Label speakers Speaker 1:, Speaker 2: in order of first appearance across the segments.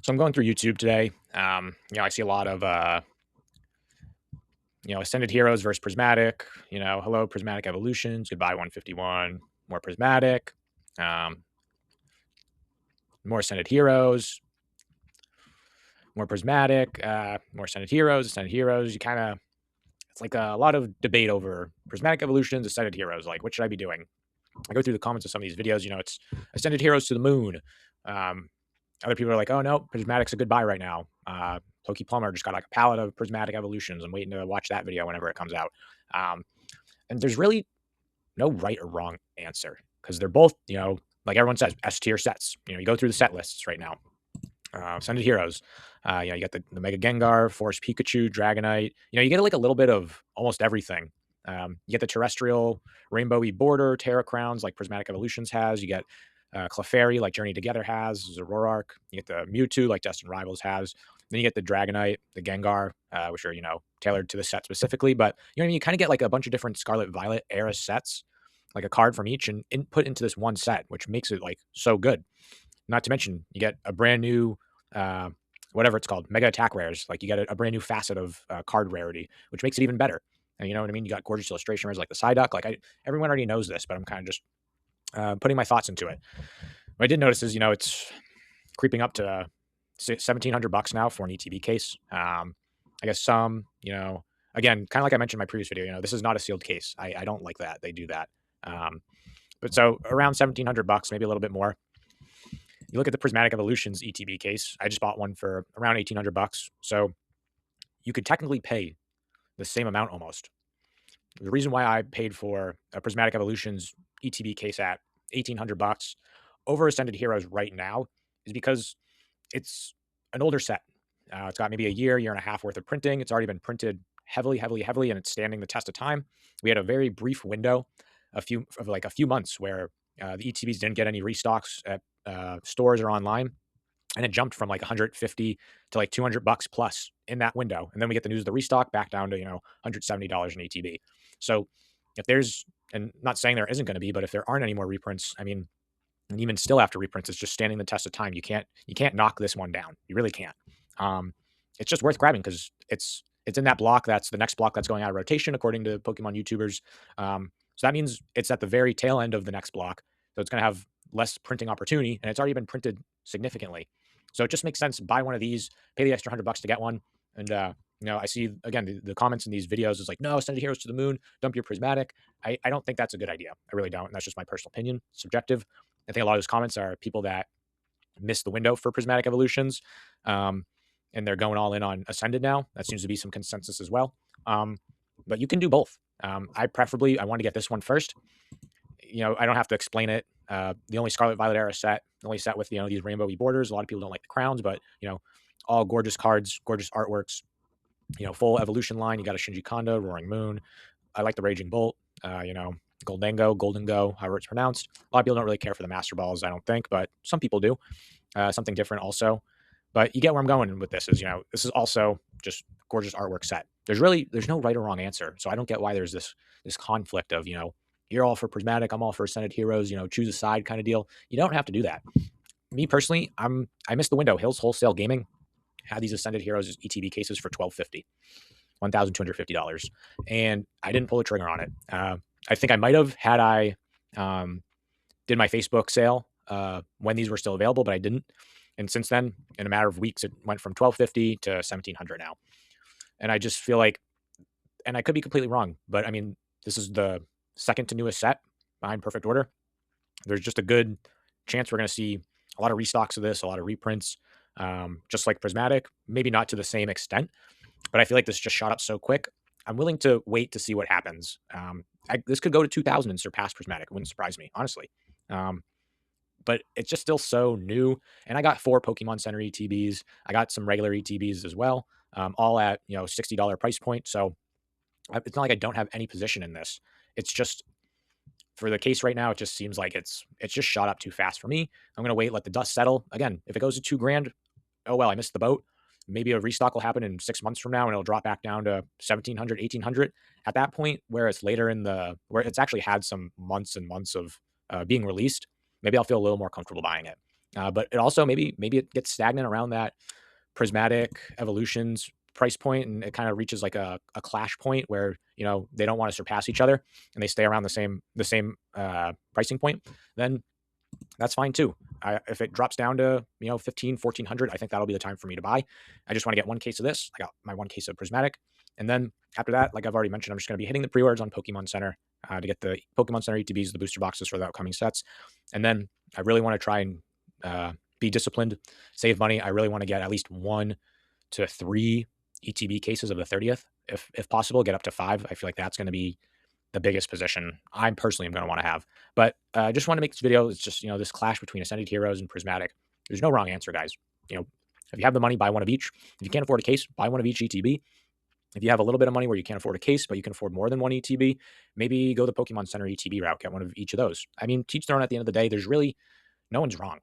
Speaker 1: So I'm going through YouTube today. I see a lot of Ascended Heroes versus Prismatic. Hello Prismatic Evolutions, goodbye 151, more Prismatic, um, more Ascended Heroes, more Prismatic, more Ascended Heroes, Ascended Heroes. It's like a lot of debate over Prismatic Evolutions, Ascended Heroes. Like, what should I be doing? I go through the comments of some of these videos. It's Ascended Heroes to the moon. Um, Other people are like, oh no, Prismatic's a good buy right now. Pokey Plumber just got like a pallet of Prismatic Evolutions. I'm waiting to watch that video whenever it comes out. Um, and there's really no right or wrong answer because they're both, like everyone says, S tier sets. You go through the set lists right now. Ascended Heroes. You got the Mega Gengar, Force Pikachu, Dragonite. You get like a little bit of almost everything. You get the terrestrial rainbowy border, Terra Crowns like Prismatic Evolutions has. You get Clefairy like Journey Together has, Zoroark. You get the Mewtwo like Destined Rivals has. Then you get the Dragonite, the Gengar, which are, tailored to the set specifically. But, you kind of get like a bunch of different Scarlet Violet era sets, like a card from each and put into this one set, which makes it like so good. Not to mention, you get a brand new, uh, whatever it's called, mega attack rares. Like you get a brand new facet of card rarity, which makes it even better. And you know what I mean? You got gorgeous illustration rares like the Psyduck. Everyone already knows this, but I'm kind of just putting my thoughts into it. What I did notice is, it's creeping up to $1,700 now for an ETB case. I guess some, again, kind of like I mentioned in my previous video, this is not a sealed case. I don't like that. They do that. But so around $1,700, maybe a little bit more. You look at the Prismatic Evolutions ETB case. I just bought one for around $1,800. So you could technically pay the same amount almost. The reason why I paid for a Prismatic Evolutions ETB case at $1,800 over Ascended Heroes right now is because it's an older set. It's got maybe a year and a half worth of printing. It's already been printed heavily, and it's standing the test of time. We had a very brief window, a few months where the ETBs didn't get any restocks at stores or online, and it jumped from like 150 to like $200 plus in that window. And then we get the news of the restock back down to $170 in ETB. So if there's, and not saying there isn't going to be, but if there aren't any more reprints, I mean, and even still after reprints, it's just standing the test of time. You can't knock this one down. You really can't. It's just worth grabbing because it's in that block. That's the next block that's going out of rotation, according to Pokemon YouTubers. So that means it's at the very tail end of the next block. So it's going to have less printing opportunity, and it's already been printed significantly. So it just makes sense. Buy one of these, pay the extra $100 to get one. And, I see, again, the comments in these videos is like, no, Ascended Heroes to the moon, dump your Prismatic. I don't think that's a good idea. I really don't. And that's just my personal opinion, subjective. I think a lot of those comments are people that miss the window for Prismatic Evolutions, and they're going all in on Ascended now. That seems to be some consensus as well. But you can do both. I want to get this one first. I don't have to explain it. The only Scarlet Violet era set, the only set with, these rainbowy borders. A lot of people don't like the crowns, but, all gorgeous cards, gorgeous artworks, full evolution line. You got a Shinji Kanda, Roaring Moon. I like the Raging Bolt, Golden Go, however it's pronounced. A lot of people don't really care for the Master Balls, I don't think, but some people do. Something different also. But you get where I'm going with this is, this is also just gorgeous artwork set. There's no right or wrong answer. So I don't get why there's this conflict of, you're all for Prismatic, I'm all for Ascended Heroes, choose a side kind of deal. You don't have to do that. Me personally, I missed the window. Hills Wholesale Gaming had these Ascended Heroes ETB cases for $1,250. $1,250. And I didn't pull the trigger on it. I think I might have had I did my Facebook sale when these were still available, but I didn't. And since then, in a matter of weeks, it went from $1,250 to $1,700 now. And I just feel like, and I could be completely wrong, but I mean, this is the second to newest set behind Perfect Order. There's just a good chance we're going to see a lot of restocks of this, a lot of reprints, just like Prismatic, maybe not to the same extent, but I feel like this just shot up so quick. I'm willing to wait to see what happens. This could go to 2,000 and surpass Prismatic. It wouldn't surprise me, honestly. But it's just still so new. And I got 4 Pokemon Center ETBs. I got some regular ETBs as well, all at $60 price point. So it's not like I don't have any position in this. It's just for the case right now, it just seems like it's just shot up too fast for me. I'm gonna wait, let the dust settle. Again, if it goes to $2,000, oh well, I missed the boat. Maybe a restock will happen in 6 months from now and it'll drop back down to 1,700, 1,800. At that point, where it's later where it's actually had some months and months of being released, maybe I'll feel a little more comfortable buying it. But it also maybe it gets stagnant around that Prismatic Evolutions price point, and it kind of reaches like a clash point where they don't want to surpass each other, and they stay around the same pricing point. Then that's fine too. If it drops down to 15, 1400, I think that'll be the time for me to buy. I just want to get one case of this. I got my one case of Prismatic, and then after that, like I've already mentioned, I'm just going to be hitting the pre-orders on Pokemon Center to get the Pokemon Center ETBs, the booster boxes for the upcoming sets, and then I really want to try and be disciplined, save money. I really want to get at least 1 to 3 ETB cases of the 30th, if possible. Get up to 5. I feel like that's going to be the biggest position I personally am going to want to have. But I just want to make this video. It's just, this clash between Ascended Heroes and Prismatic. There's no wrong answer, guys. If you have the money, buy one of each. If you can't afford a case, buy one of each ETB. If you have a little bit of money where you can't afford a case, but you can afford more than one ETB, maybe go the Pokemon Center ETB route, get one of each of those. I mean, teach their own at the end of the day. There's really, no one's wrong.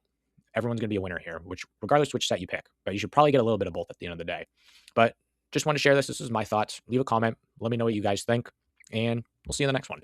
Speaker 1: Everyone's going to be a winner here, regardless which set you pick. But you should probably get a little bit of both at the end of the day. But just want to share this. This is my thoughts. Leave a comment. Let me know what you guys think. And we'll see you in the next one.